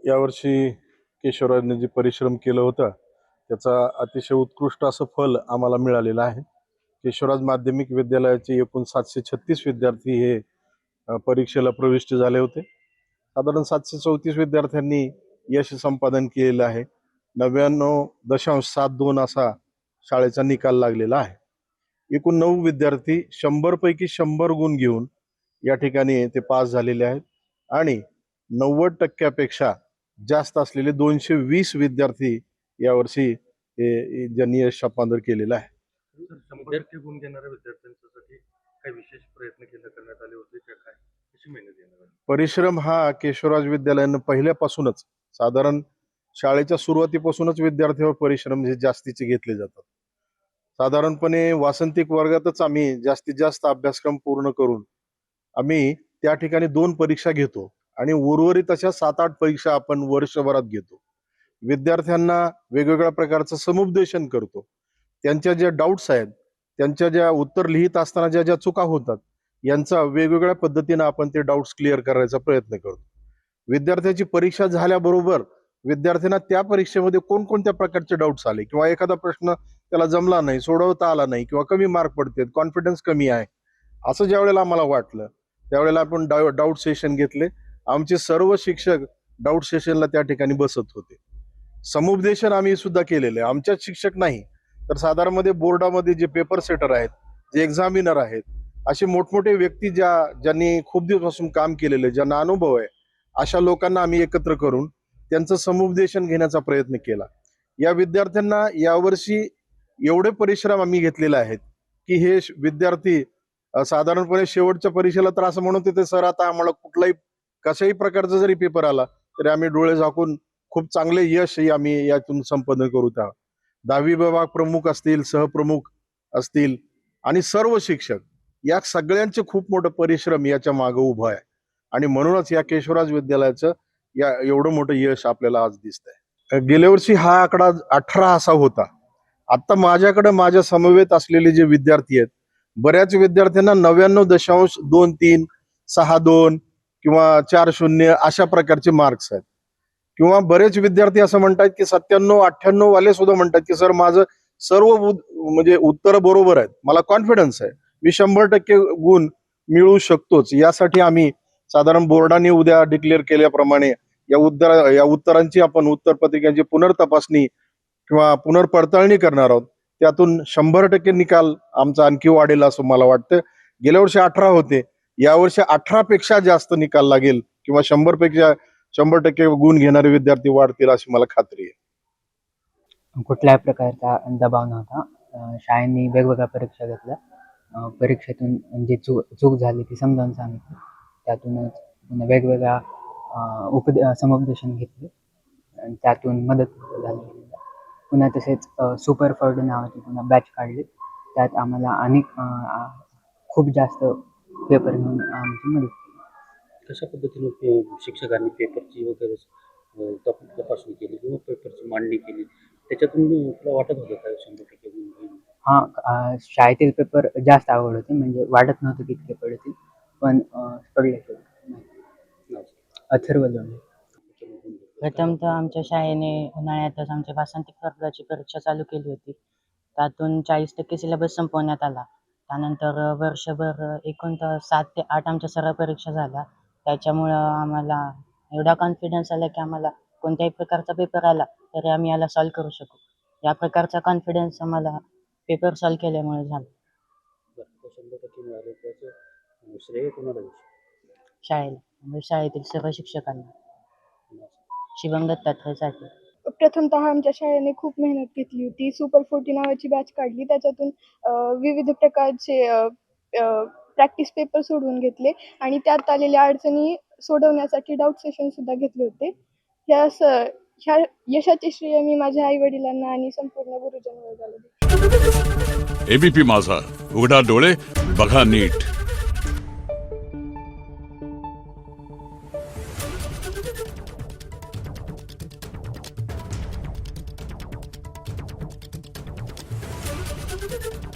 यावर्षी केशवराजने जे परिश्रम केलं होतं त्याचा अतिशय उत्कृष्ट असं फल आम्हाला मिळालेलं आहे. केशवराज माध्यमिक विद्यालयाचे एकूण 736 विद्यार्थी हे परीक्षेला प्रविष्ट झाले होते. साधारण 734 विद्यार्थ्यांनी यश संपादन केलेलं आहे. 99.72 असा शाळेचा निकाल लागलेला आहे. एकूण 9 विद्यार्थी 100 पैकी 100 गुण घेऊन या ठिकाणी ते पास झालेले आहेत आणि 90% जास्त असलेले 220 विद्यार्थी यावर्षी ज्यांनी यश संपादन केलेलं आहे. 100 गुण घेणाऱ्या विद्यार्थ्यांसाठी काही विशेष प्रयत्न करण्यात आले होते का? काय कशी मेहनत घेणार? परिश्रम हा केशवराज विद्यालयानं पहिल्यापासूनच साधारण शाळेच्या सुरुवातीपासूनच विद्यार्थ्यांवर परिश्रम हे जास्तीचे घेतले जातात. साधारणपणे वासंतिक वर्गातच आम्ही जास्तीत जास्त अभ्यासक्रम पूर्ण करून आम्ही त्या ठिकाणी 2 परीक्षा घेतो आणि उर्वरित अशा 7-8 परीक्षा आपण वर्षभरात घेतो. विद्यार्थ्यांना वेगवेगळ्या प्रकारचं समुपदेशन करतो. त्यांच्या ज्या डाऊट्स आहेत, त्यांच्या ज्या उत्तर लिहित असताना ज्या चुका होतात यांचा वेगवेगळ्या पद्धतीने आपण ते डाऊट्स क्लिअर करायचा प्रयत्न करतो. विद्यार्थ्याची परीक्षा झाल्याबरोबर विद्यार्थ्यांना त्या परीक्षेमध्ये कोणकोणत्या प्रकारचे डाऊट्स आले किंवा एखादा प्रश्न त्याला जमला नाही, सोडवता आला नाही किंवा कमी मार्क पडतात, कॉन्फिडन्स कमी आहे, असं ज्या वेळेला आम्हाला वाटलं त्यावेळेला आपण डाऊट सेशन घेतले. आमचे सर्व शिक्षक डाऊट सेशनला त्या ठिकाणी बसत होते. समुपदेशन आम्ही सुद्धा केलेलं आहे. आमच्याच शिक्षक नाही तर साधारणमध्ये बोर्डामध्ये जे पेपर सेटर आहेत, जे एक्झामिनर आहेत, असे मोठमोठे व्यक्ती ज्यांनी खूप दिवसापासून काम केलेले, ज्यांना अनुभव आहे, अशा लोकांना आम्ही एकत्र करून त्यांचं समुपदेशन घेण्याचा प्रयत्न केला. या विद्यार्थ्यांना यावर्षी एवढे परिश्रम आम्ही घेतलेले आहेत की हे विद्यार्थी साधारणपणे शेवटच्या परीक्षेला तर असं म्हणत होते, सर आता आम्हाला कुठलाही कशाही प्रकारचा जरी पेपर आला तरी आम्ही डोळे झाकून खूप चांगले यश आम्ही यातून संपादन करू. 10वी विभाग प्रमुख असतील, सहप्रमुख असतील आणि सर्व शिक्षक या सगळ्यांचे खूप मोठं परिश्रम याच्या मागे उभं आहे आणि म्हणूनच या केशवराज विद्यालयाचं या एवढं मोठं यश आपल्याला आज दिसतंय. गेल्या वर्षी हा आकडा 18 असा होता. आता माझ्याकडे माझ्या समवेत असलेले जे विद्यार्थी आहेत, बऱ्याच विद्यार्थ्यांना 99.23, 62 किंवा 40 अशा प्रकारचे मार्क्स आहेत. किंवा बरेच विद्यार्थी असं म्हणतात की 97-98 वाले सुद्धा म्हणतात की सर माझं सर्व म्हणजे उत्तर बरोबर आहेत, मला कॉन्फिडन्स आहे, मी 100% गुण मिळवू शकतोच. यासाठी आम्ही साधारण बोर्डाने उद्या डिक्लेअर केल्याप्रमाणे या उत्तरांची आपण उत्तरपत्रिकांची पुनर्तपासणी किंवा पुनर्पडताळणी करणार आहोत. त्यातून 100% निकाल आमचा आणखी वाढेल असं मला वाटतं. गेल्या वर्षी 18 होते, यावर्षी 18 पेक्षा जास्त निकाल लागेल किंवा 100% गुण घेणारे विद्यार्थी वाढतील अशी मला खात्री आहे. कुठल्याही प्रकारचा दबाव नव्हता. शाळेने वेगवेगळ्या परीक्षा घेतल्या. परीक्षेतून जी चूक झाली ती समजावून सांगितली. त्यातूनच वेगवेगळ्या समुपदेशन घेतले आणि त्यातून मदत झाली. पुन्हा तसेच सुपर फर्ड नावाची पुन्हा बॅच काढली. त्यात आम्हाला अनेक खूप जास्त पेपर घेऊन आमची मदत केली. कशा पद्धतीने शिक्षकांनी पेपरची वगैरे तपासणी केली किंवा पेपरची मांडणी केली, त्याच्यातून तुला वाटत होतं काय 100% गुण? हां, शाळेतील पेपर जास्त आवड होते, म्हणजे वाटत नव्हतं की इतके पडतील, पण पडले. अथर्व लोंढे. प्रथमतः आमच्या शाळेने उन्हाळ्यातच आमच्या वासंतिक वर्गाची परीक्षा चालू केली होती. त्यातून 40% सिलेबस संपवण्यात आला. त्यानंतर वर्षभर एकूण 7 ते 8 आमच्या सराव परीक्षा झाल्या. त्याच्यामुळं आम्हाला एवढा कॉन्फिडन्स आला की आम्हाला कोणत्याही प्रकारचा पेपर आला तरी आम्ही याला सॉल्व करू शकू. या प्रकारचा कॉन्फिडन्स आम्हाला पेपर सॉल्व केल्यामुळे झाला. 100% मिळाले त्याचं श्रेय कोणाला देऊ? शाळेला, म्हणजे शाळेतील सर्व शिक्षकांना. शिवम दत्तात्रयसाठी. प्रथमतः आमच्या शाळेने खूप मेहनत घेतली होती. सुपर 40 नावाची बॅच काढली. त्याच्यातून विविध प्रकारचे प्रॅक्टिस पेपर सोडवून घेतले आणि त्यात आलेल्या अडचणी सोडवण्यासाठी डाऊट सेशन सुद्धा घेतले होते. ह्या यशाचे श्रेय मी माझ्या आई वडिलांना आणि संपूर्ण गुरुजन वर्गाला देते. एबीपी माझा, उघडा डोळे बघा नीट. Thank you.